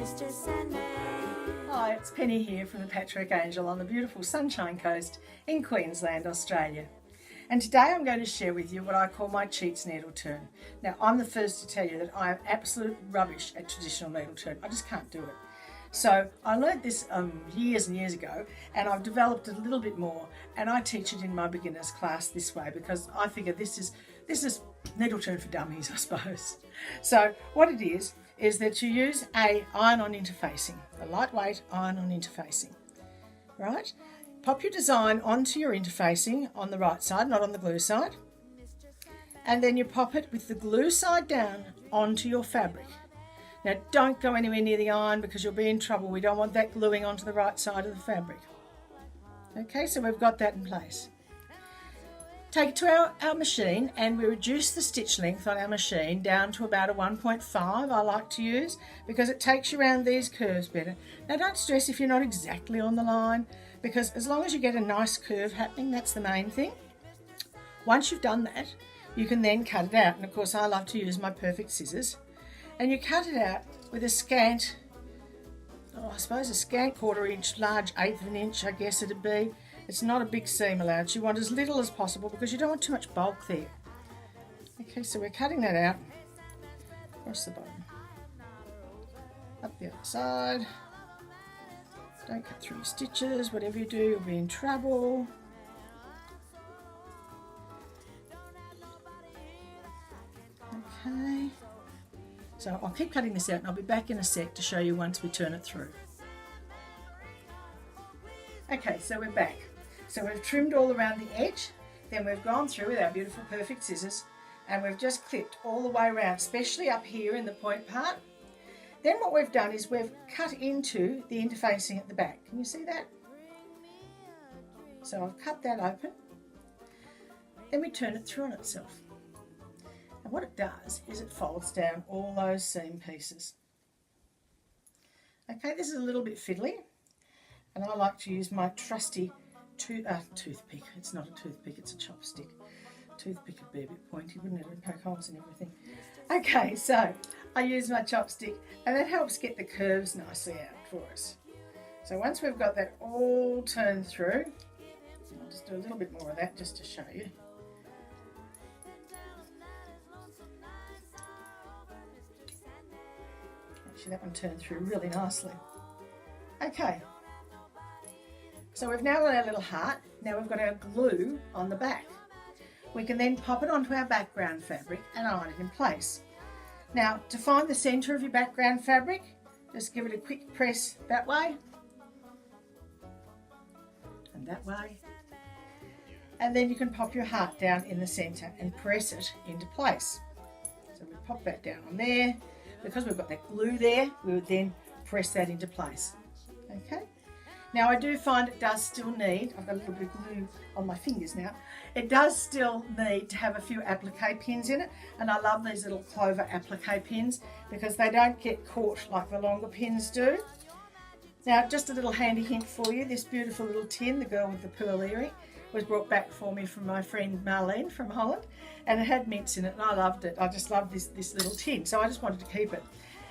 Mr. Sandman. Hi, it's Penny here from the Patchwork Angel on the beautiful Sunshine Coast in Queensland, Australia. And today I'm going to share with you what I call my cheats needle turn. Now, I'm the first to tell you that I am absolute rubbish at traditional needle turn. I just can't do it. So I learned this years and years ago, and I've developed it a little bit more, and I teach it in my beginners class this way because I figure this is needle turn for dummies, I suppose. So what it is that you use a iron-on interfacing, a lightweight iron-on interfacing, right? Pop your design onto your interfacing on the right side, not on the glue side, and then you pop it with the glue side down onto your fabric. Now don't go anywhere near the iron because you'll be in trouble. We don't want that gluing onto the right side of the fabric. Okay, so we've got that in place. Take it to our machine and we reduce the stitch length on our machine down to about a 1.5 I like to use because it takes you around these curves better. Now don't stress if you're not exactly on the line because as long as you get a nice curve happening, that's the main thing. Once you've done that, you can then cut it out, and of course I love to use my perfect scissors. And you cut it out with a scant, I suppose a scant 1/4 inch, large 1/8 of an inch, I guess it'd be. It's not a big seam allowance. You want as little as possible because you don't want too much bulk there. Okay, so we're cutting that out across the bottom. Up the other side. Don't cut through your stitches. Whatever you do, you'll be in trouble. Okay. So I'll keep cutting this out and I'll be back in a sec to show you once we turn it through. Okay, so we're back. So we've trimmed all around the edge, then we've gone through with our beautiful perfect scissors and we've just clipped all the way around, especially up here in the point part. Then what we've done is we've cut into the interfacing at the back. Can you see that? So I've cut that open. Then we turn it through on itself. And what it does is it folds down all those seam pieces. Okay, this is a little bit fiddly, and I like to use my trusty toothpick. It's not a toothpick, it's a chopstick. Toothpick would be a bit pointy, wouldn't it? It would poke holes in everything. Okay, so I use my chopstick, and that helps get the curves nicely out for us. So once we've got that all turned through, I'll just do a little bit more of that just to show you. Actually, that one turned through really nicely. Okay, so we've now got our little heart. Now we've got our glue on the back. We can then pop it onto our background fabric and iron it in place. Now, to find the centre of your background fabric, just give it a quick press that way and that way. And then you can pop your heart down in the centre and press it into place. So we pop that down on there. Because we've got that glue there, we would then press that into place. Okay. Now I do find it does still need, I've got a little bit of glue on my fingers now, it does still need to have a few applique pins in it, and I love these little clover applique pins because they don't get caught like the longer pins do. Now just a little handy hint for you, this beautiful little tin, the girl with the pearl earring, was brought back for me from my friend Marlene from Holland, and it had mints in it and I loved it. I just loved this little tin, so I just wanted to keep it.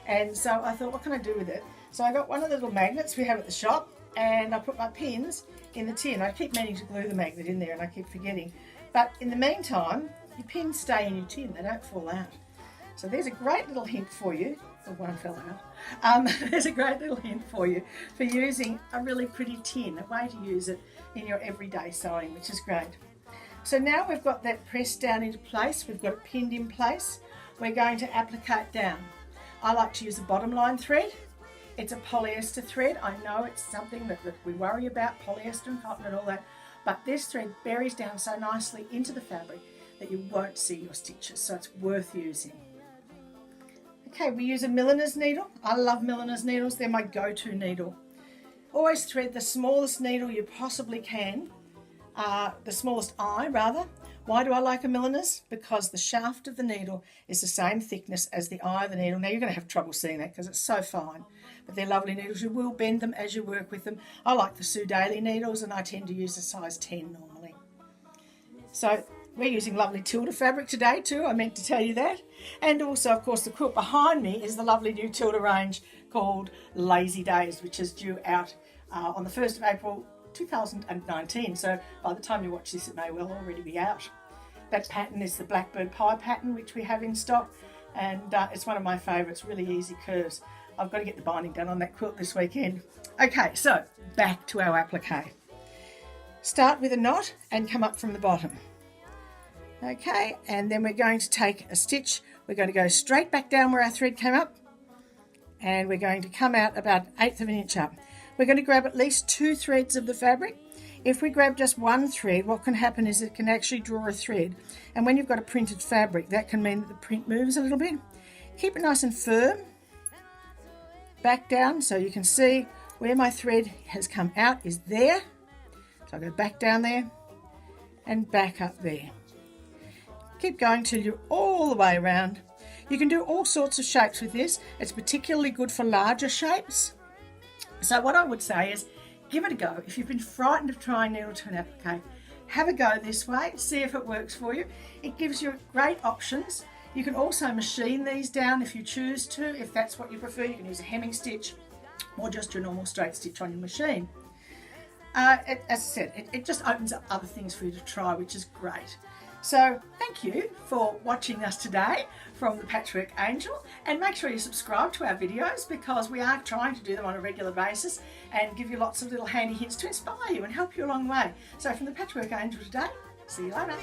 And so I thought, what can I do with it? So I got one of the little magnets we have at the shop and I put my pins in the tin. I keep meaning to glue the magnet in there and I keep forgetting. But in the meantime, your pins stay in your tin, they don't fall out. So there's a great little hint for you. Oh, one fell out. There's a great little hint for you for using a really pretty tin, a way to use it in your everyday sewing, which is great. So now we've got that pressed down into place, we've got it pinned in place, we're going to applique it down. I like to use a bottom line thread. It's a polyester thread. I know it's something that we worry about, polyester and cotton and all that, but this thread buries down so nicely into the fabric that you won't see your stitches, so it's worth using. Okay, we use a milliner's needle. I love milliner's needles, they're my go-to needle. Always thread the smallest needle you possibly can, the smallest eye rather. Why do I like a milliner's? Because the shaft of the needle is the same thickness as the eye of the needle. Now you're going to have trouble seeing that because it's so fine, but they're lovely needles. You will bend them as you work with them. I like the Sue Daly needles and I tend to use a size 10 normally. So we're using lovely Tilda fabric today too, I meant to tell you that. And also, of course, the quilt behind me is the lovely new Tilda range called Lazy Days, which is due out on the 1st of April 2019. So by the time you watch this, it may well already be out. That pattern is the Blackbird Pie pattern, which we have in stock, and it's one of my favourites, really easy curves. I've got to get the binding done on that quilt this weekend. Okay, so back to our applique. Start with a knot and come up from the bottom. Okay, and then we're going to take a stitch. We're going to go straight back down where our thread came up, and we're going to come out about 1/8 of an inch up. We're going to grab at least 2 threads of the fabric. If we grab just 1 thread, what can happen is it can actually draw a thread, and when you've got a printed fabric, that can mean that the print moves a little bit. Keep it nice and firm. Back down so you can see where my thread has come out is there. So I'll go back down there and back up there. Keep going till you're all the way around. You can do all sorts of shapes with this. It's particularly good for larger shapes. So what I would say is give it a go. If you've been frightened of trying Needleturn applique, have a go this way, see if it works for you. It gives you great options. You can also machine these down if you choose to. If that's what you prefer, you can use a hemming stitch or just your normal straight stitch on your machine. As I said, it just opens up other things for you to try, which is great. So thank you for watching us today from the Patchwork Angel, and make sure you subscribe to our videos because we are trying to do them on a regular basis and give you lots of little handy hints to inspire you and help you along the way. So from the Patchwork Angel today, see you later.